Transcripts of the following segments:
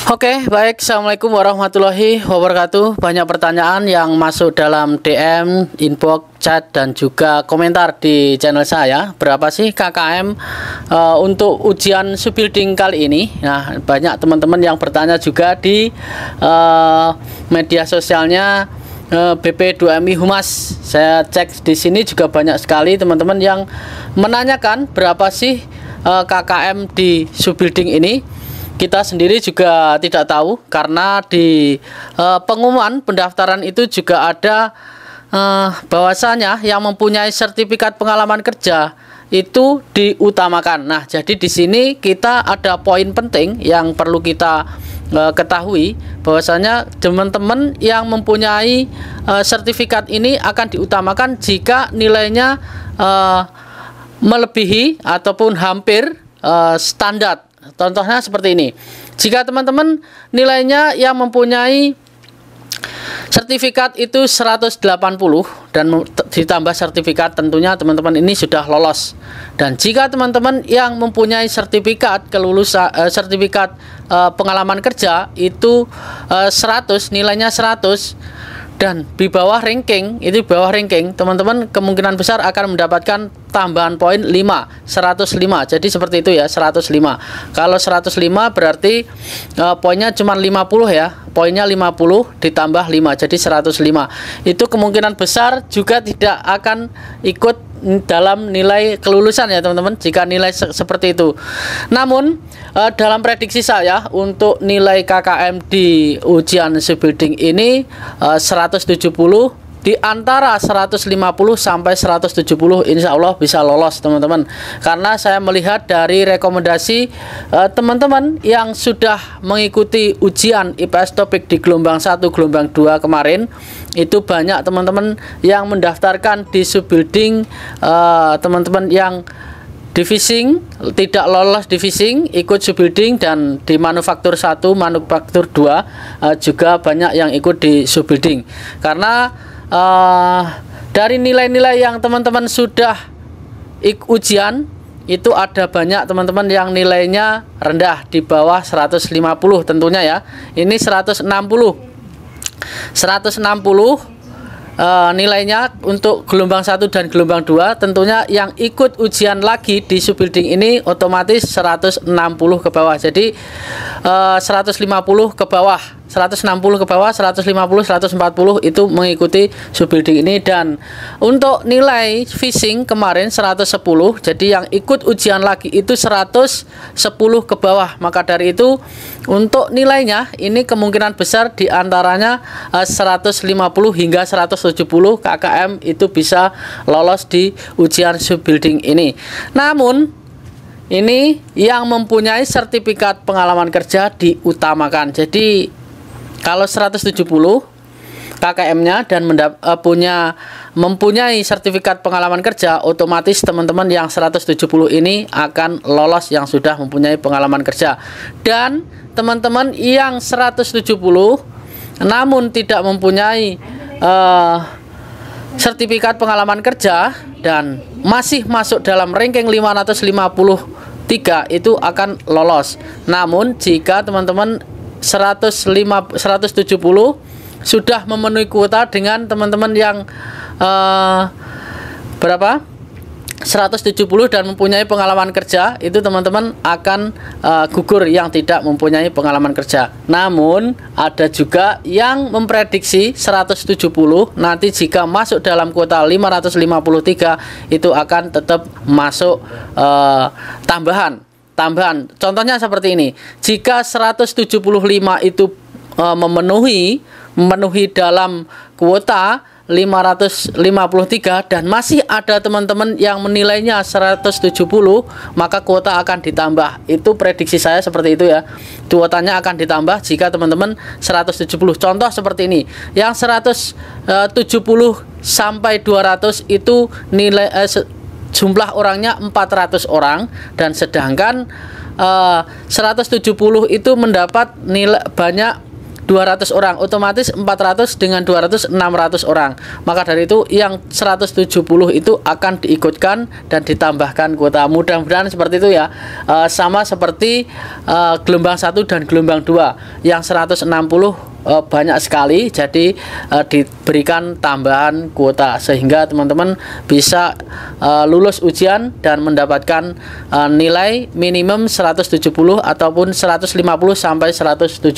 Oke, baik. Assalamualaikum warahmatullahi wabarakatuh. Banyak pertanyaan yang masuk dalam DM, inbox, chat, dan juga komentar di channel saya. Berapa sih KKM untuk ujian subbuilding kali ini? Nah, banyak teman-teman yang bertanya juga di media sosialnya BP2MI Humas. Saya cek di sini juga banyak sekali teman-teman yang menanyakan berapa sih KKM di subbuilding ini. Kita sendiri juga tidak tahu karena di pengumuman pendaftaran itu juga ada bahwasanya yang mempunyai sertifikat pengalaman kerja itu diutamakan. Nah, jadi di sini kita ada poin penting yang perlu kita ketahui, bahwasanya teman-teman yang mempunyai sertifikat ini akan diutamakan jika nilainya melebihi ataupun hampir standar. Contohnya seperti ini. Jika teman-teman nilainya yang mempunyai sertifikat itu 180 dan ditambah sertifikat, tentunya teman-teman ini sudah lolos. Dan jika teman-teman yang mempunyai sertifikat kelulusan sertifikat pengalaman kerja itu 100, nilainya 100 dan di bawah ranking, itu di bawah ranking, teman-teman kemungkinan besar akan mendapatkan tambahan poin 105. Jadi seperti itu ya, 105. Kalau 105 berarti poinnya cuma 50 ya. Poinnya 50 ditambah 5, jadi 105. Itu kemungkinan besar juga tidak akan ikut dalam nilai kelulusan ya teman-teman, jika nilai seperti itu. Namun dalam prediksi saya untuk nilai KKM di ujian subbuilding ini 170, di antara 150 sampai 170 insya Allah bisa lolos teman-teman. Karena saya melihat dari rekomendasi teman-teman yang sudah mengikuti ujian IPS topik di gelombang 1, gelombang 2 kemarin, itu banyak teman-teman yang mendaftarkan di subbuilding, teman-teman yang divising tidak lolos divising ikut subbuilding, dan di manufaktur 1, manufaktur 2 juga banyak yang ikut di subbuilding. Karena dari nilai-nilai yang teman-teman sudah ujian itu ada banyak teman-teman yang nilainya rendah di bawah 150 tentunya ya. Ini 160 nilainya untuk gelombang 1 dan gelombang 2. Tentunya yang ikut ujian lagi di subbuilding ini otomatis 160 ke bawah. Jadi 150 ke bawah, 160 ke bawah, 150, 140 itu mengikuti subbuilding ini. Dan untuk nilai phishing kemarin 110, jadi yang ikut ujian lagi itu 110 ke bawah. Maka dari itu untuk nilainya ini kemungkinan besar diantaranya 150 hingga 170 KKM itu bisa lolos di ujian subbuilding ini. Namun ini yang mempunyai sertifikat pengalaman kerja diutamakan. Jadi kalau 170 KKM-nya dan mempunyai sertifikat pengalaman kerja, otomatis teman-teman yang 170 ini akan lolos yang sudah mempunyai pengalaman kerja. Dan teman-teman yang 170 namun tidak mempunyai sertifikat pengalaman kerja dan masih masuk dalam ranking 553 itu akan lolos. Namun jika teman-teman 170 sudah memenuhi kuota dengan teman-teman yang berapa? 170 dan mempunyai pengalaman kerja, itu teman-teman akan gugur yang tidak mempunyai pengalaman kerja. Namun ada juga yang memprediksi 170 nanti jika masuk dalam kuota 553 itu akan tetap masuk tambahan. Contohnya seperti ini. Jika 175 itu memenuhi dalam kuota 553 dan masih ada teman-teman yang menilainya 170, maka kuota akan ditambah. Itu prediksi saya seperti itu ya. Kuotanya akan ditambah jika teman-teman 170. Contoh seperti ini. Yang 170 sampai 200 itu nilai jumlah orangnya 400 orang, dan sedangkan 170 itu mendapat nilai banyak 200 orang, otomatis 400 dengan 200 600 orang. Maka dari itu yang 170 itu akan diikutkan dan ditambahkan kuota. Mudah-mudahan seperti itu ya. Sama seperti gelombang 1 dan gelombang 2 yang 160 banyak sekali, jadi diberikan tambahan kuota sehingga teman-teman bisa lulus ujian dan mendapatkan nilai minimum 170 ataupun 150 sampai 170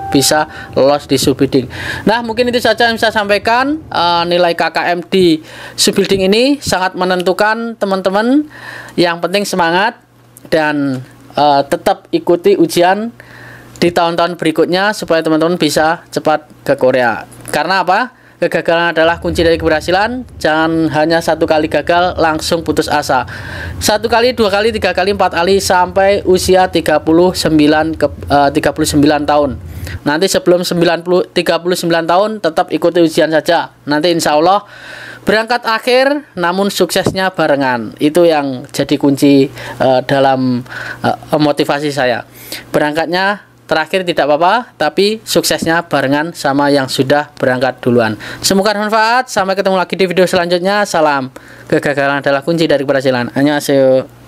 bisa lolos di subbidding. Nah, mungkin itu saja yang saya sampaikan. Nilai KKM di subbidding ini sangat menentukan teman-teman. Yang penting semangat dan tetap ikuti ujian di tahun-tahun berikutnya supaya teman-teman bisa cepat ke Korea. Karena apa? Kegagalan adalah kunci dari keberhasilan. Jangan hanya satu kali gagal langsung putus asa. 1 kali, 2 kali, 3 kali, 4 kali sampai usia 39 tahun. Nanti sebelum 39 tahun tetap ikuti ujian saja. Nanti insya Allah berangkat akhir namun suksesnya barengan. Itu yang jadi kunci dalam motivasi saya. Berangkatnya terakhir tidak apa-apa, tapi suksesnya barengan sama yang sudah berangkat duluan. Semoga bermanfaat. Sampai ketemu lagi di video selanjutnya. Salam. Kegagalan adalah kunci dari keberhasilan. Annyeonghaseyo.